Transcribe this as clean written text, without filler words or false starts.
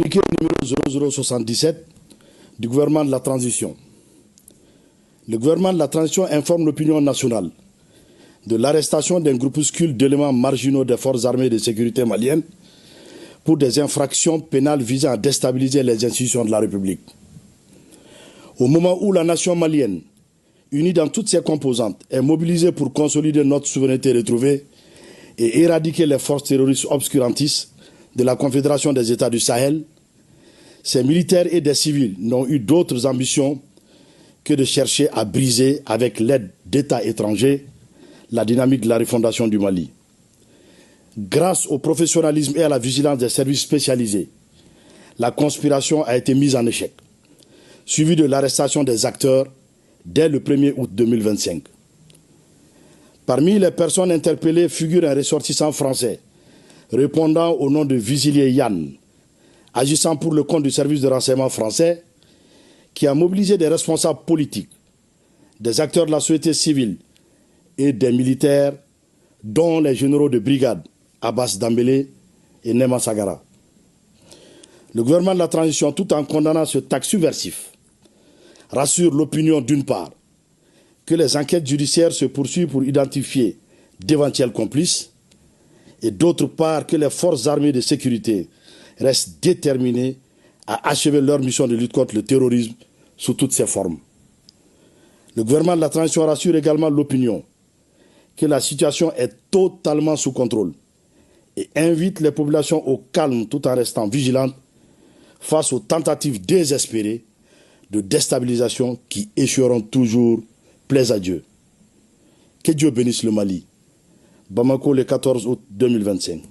Communiqué numéro 0077 du gouvernement de la transition. Le gouvernement de la transition informe l'opinion nationale de l'arrestation d'un groupuscule d'éléments marginaux des forces armées de sécurité maliennes pour des infractions pénales visant à déstabiliser les institutions de la République. Au moment où la nation malienne, unie dans toutes ses composantes, est mobilisée pour consolider notre souveraineté retrouvée et éradiquer les forces terroristes obscurantistes de la Confédération des États du Sahel, ces militaires et des civils n'ont eu d'autres ambitions que de chercher à briser, avec l'aide d'États étrangers, la dynamique de la refondation du Mali. Grâce au professionnalisme et à la vigilance des services spécialisés, la conspiration a été mise en échec, suivie de l'arrestation des acteurs dès le 1er août 2025. Parmi les personnes interpellées figure un ressortissant français répondant au nom de Visilier Yann, agissant pour le compte du service de renseignement français, qui a mobilisé des responsables politiques, des acteurs de la société civile et des militaires, dont les généraux de brigade Abbas Dambélé et Nema Sagara. Le gouvernement de la transition, tout en condamnant ce acte subversif, rassure l'opinion d'une part que les enquêtes judiciaires se poursuivent pour identifier d'éventuels complices et d'autre part que les forces armées de sécurité restent déterminées à achever leur mission de lutte contre le terrorisme sous toutes ses formes. Le gouvernement de la transition rassure également l'opinion que la situation est totalement sous contrôle et invite les populations au calme tout en restant vigilantes face aux tentatives désespérées de déstabilisation qui échoueront toujours, plaise à Dieu. Que Dieu bénisse le Mali. Bamako, le 14 août 2025.